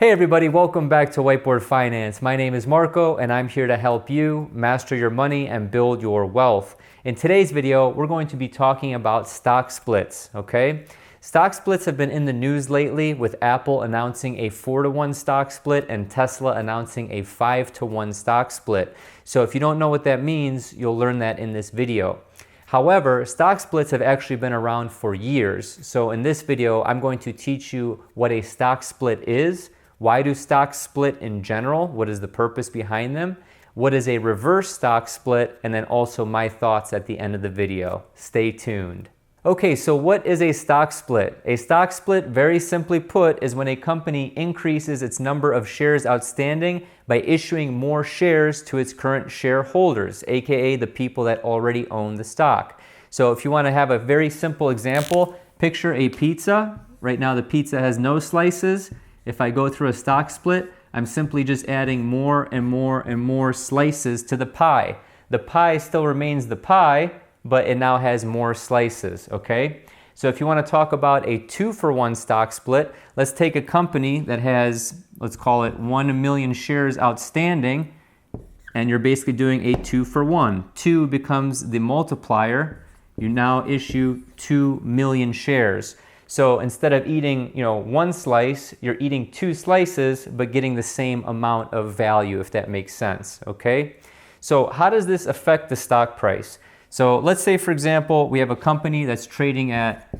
Hey everybody, welcome back to Whiteboard Finance. My name is Marco and I'm here to help you master your money and build your wealth. In today's video, we're going to be talking about stock splits, okay? Stock splits have been in the news lately with Apple announcing a 4-to-1 stock split and Tesla announcing a 5-to-1 stock split. So if you don't know what that means, you'll learn that in this video. However, stock splits have actually been around for years. So in this video, I'm going to teach you what a stock split is. Why do stocks split in general? What is the purpose behind them? What is a reverse stock split? And then also my thoughts at the end of the video. Stay tuned. Okay, so what is a stock split? A stock split, very simply put, is when a company increases its number of shares outstanding by issuing more shares to its current shareholders, aka the people that already own the stock. So if you want to have a very simple example, picture a pizza. Right now the pizza has no slices. If I go through a stock split, I'm simply just adding more and more and more slices to the pie. The pie still remains the pie, but it now has more slices, okay? So if you want to talk about a 2-for-1 stock split, let's take a company that has, let's call it 1 million shares outstanding, and you're basically doing a 2-for-1. 2 becomes the multiplier. You now issue 2 million shares. So instead of eating, one slice, you're eating 2 slices, but getting the same amount of value, if that makes sense, okay? So how does this affect the stock price? So let's say, for example, we have a company that's trading at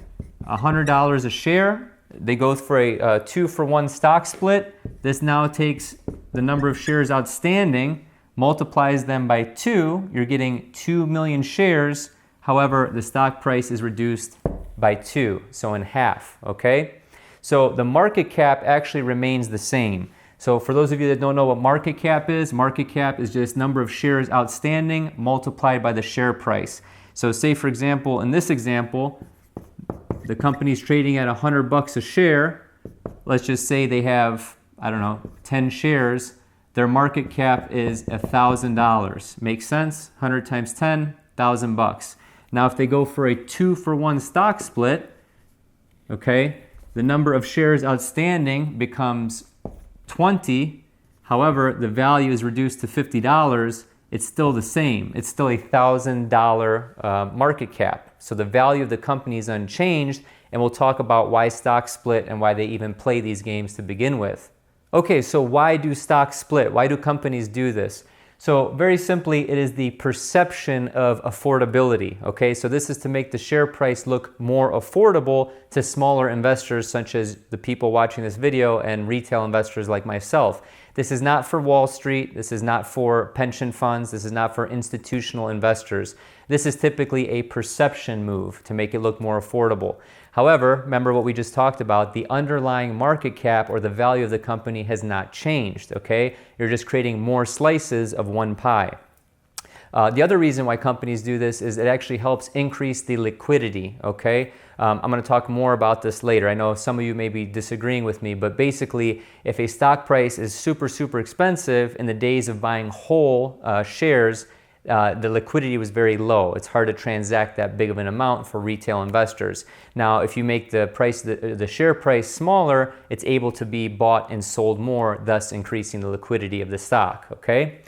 $100 a share. They go for a 2-for-1 stock split. This now takes the number of shares outstanding, multiplies them by 2. You're getting 2 million shares. However, the stock price is reduced by 2, so in half, okay? So the market cap actually remains the same. So for those of you that don't know what market cap is just number of shares outstanding multiplied by the share price. So say, for example, in this example, the company's trading at $100 a share. Let's just say they have, 10 shares. Their market cap is $1,000. Makes sense? 100 times 10, $1,000. Now, if they go for a 2-for-1 stock split, okay, the number of shares outstanding becomes 20. However, the value is reduced to $50. It's still the same. It's still a $1,000 market cap. So the value of the company is unchanged, and we'll talk about why stocks split and why they even play these games to begin with. Okay, so why do stocks split? Why do companies do this? So very simply, it is the perception of affordability, okay? So this is to make the share price look more affordable to smaller investors such as the people watching this video and retail investors like myself. This is not for Wall Street. This is not for pension funds. This is not for institutional investors. This is typically a perception move to make it look more affordable. However, remember what we just talked about, the underlying market cap or the value of the company has not changed, okay? You're just creating more slices of one pie. The other reason why companies do this is it actually helps increase the liquidity, okay? I'm going to talk more about this later. I know some of you may be disagreeing with me, but basically, if a stock price is super expensive in the days of buying whole shares, the liquidity was very low. It's hard to transact that big of an amount for retail investors. Now, if you make the share price smaller, it's able to be bought and sold more, thus increasing the liquidity of the stock, okay?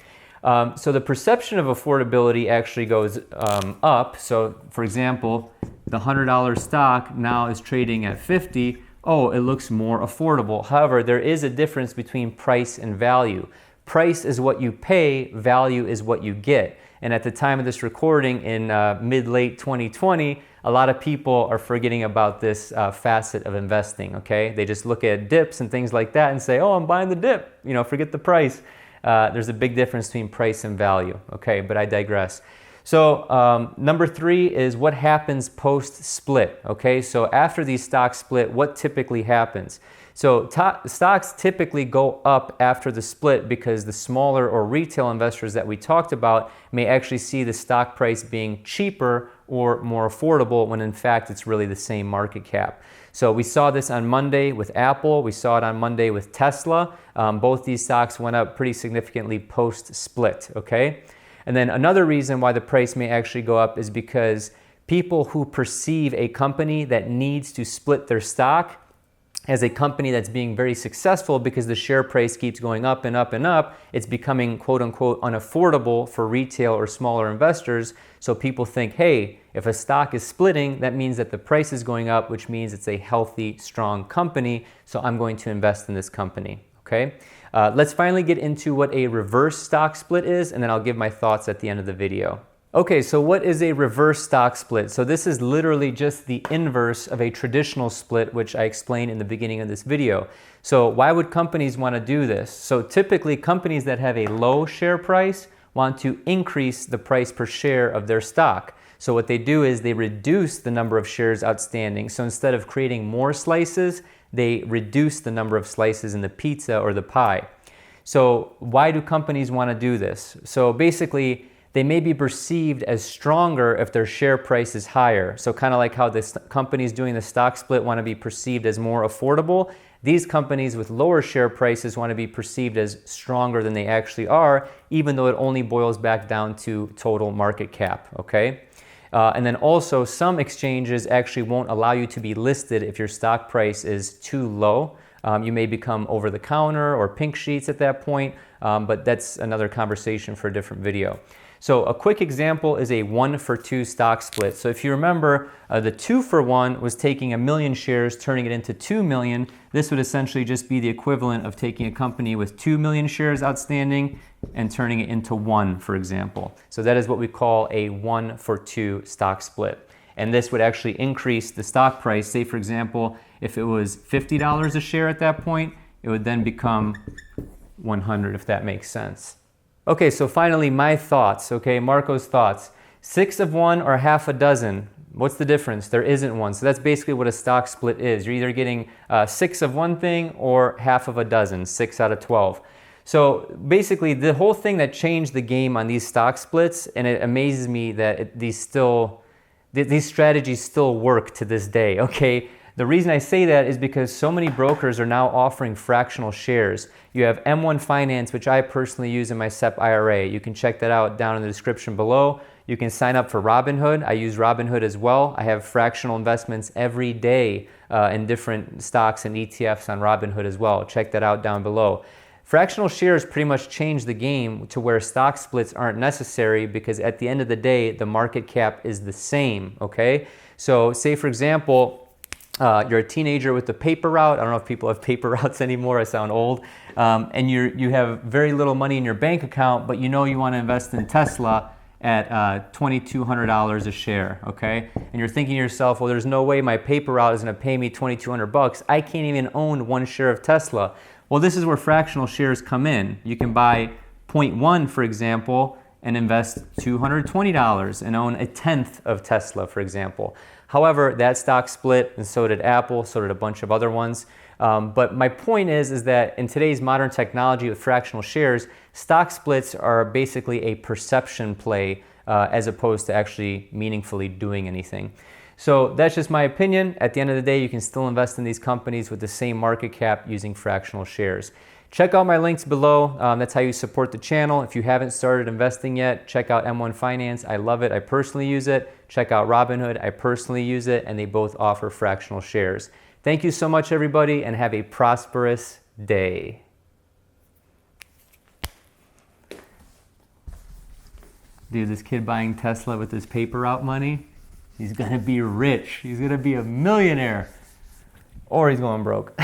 So the perception of affordability actually goes up. So for example, the $100 stock now is trading at $50. Oh, it looks more affordable. However, there is a difference between price and value. Price is what you pay, value is what you get. And at the time of this recording in mid-late 2020, a lot of people are forgetting about this facet of investing, okay? They just look at dips and things like that and say, oh, I'm buying the dip, forget the price. There's a big difference between price and value, okay? But I digress. So number 3 is what happens post-split, okay? So after these stocks split, what typically happens? So stocks typically go up after the split because the smaller or retail investors that we talked about may actually see the stock price being cheaper or more affordable when in fact it's really the same market cap. So we saw this on Monday with Apple. We saw it on Monday with Tesla. Both these stocks went up pretty significantly post-split, okay? And then another reason why the price may actually go up is because people who perceive a company that needs to split their stock as a company that's being very successful because the share price keeps going up and up and up, it's becoming quote unquote unaffordable for retail or smaller investors. So people think, hey, if a stock is splitting, that means that the price is going up, which means it's a healthy, strong company. So I'm going to invest in this company, okay? Let's finally get into what a reverse stock split is, and then I'll give my thoughts at the end of the video. Okay, so what is a reverse stock split? So this is literally just the inverse of a traditional split, which I explained in the beginning of this video. So why would companies want to do this? So typically companies that have a low share price want to increase the price per share of their stock. So what they do is they reduce the number of shares outstanding. So instead of creating more slices, they reduce the number of slices in the pizza or the pie. So why do companies want to do this? So basically, they may be perceived as stronger if their share price is higher. So kind of like how the companies doing the stock split want to be perceived as more affordable, these companies with lower share prices want to be perceived as stronger than they actually are, even though it only boils back down to total market cap, okay? And then also some exchanges actually won't allow you to be listed if your stock price is too low. You may become over the counter or pink sheets at that point, but that's another conversation for a different video. So a quick example is a 1-for-2 stock split. So if you remember, the 2-for-1 was taking 1 million shares, turning it into 2 million. This would essentially just be the equivalent of taking a company with 2 million shares outstanding and turning it into 1, for example. So that is what we call a 1-for-2 stock split. And this would actually increase the stock price. Say, for example, if it was $50 a share at that point, it would then become 100, if that makes sense. Okay, so finally my thoughts, okay, Marco's thoughts. 6 of one or half a dozen, what's the difference? There isn't one. So that's basically what a stock split is. You're either getting 6 of one thing or half of a dozen, 6 out of 12. So basically the whole thing that changed the game on these stock splits, and it amazes me that these strategies still work to this day, okay? The reason I say that is because so many brokers are now offering fractional shares. You have M1 Finance, which I personally use in my SEP IRA. You can check that out down in the description below. You can sign up for Robinhood. I use Robinhood as well. I have fractional investments every day in different stocks and ETFs on Robinhood as well. Check that out down below. Fractional shares pretty much change the game to where stock splits aren't necessary because at the end of the day, the market cap is the same, okay? So say for example, you're a teenager with the paper route. I don't know if people have paper routes anymore. I sound old. And you have very little money in your bank account, but you know you want to invest in Tesla at $2,200 a share, okay? And you're thinking to yourself, well, there's no way my paper route is going to pay me $2,200. I can't even own 1 share of Tesla. Well, this is where fractional shares come in. You can buy 0.1, for example, and invest $220 and own 1/10 of Tesla, for example. However, that stock split, and so did Apple, so did a bunch of other ones. But my point is that in today's modern technology with fractional shares, stock splits are basically a perception play as opposed to actually meaningfully doing anything. So that's just my opinion. At the end of the day, you can still invest in these companies with the same market cap using fractional shares. Check out my links below. That's how you support the channel. If you haven't started investing yet, check out M1 Finance. I love it. I personally use it. Check out Robinhood. I personally use it, and they both offer fractional shares. Thank you so much, everybody, and have a prosperous day. Dude, this kid buying Tesla with his paper route money, he's gonna be rich. He's gonna be a millionaire. Or he's going broke.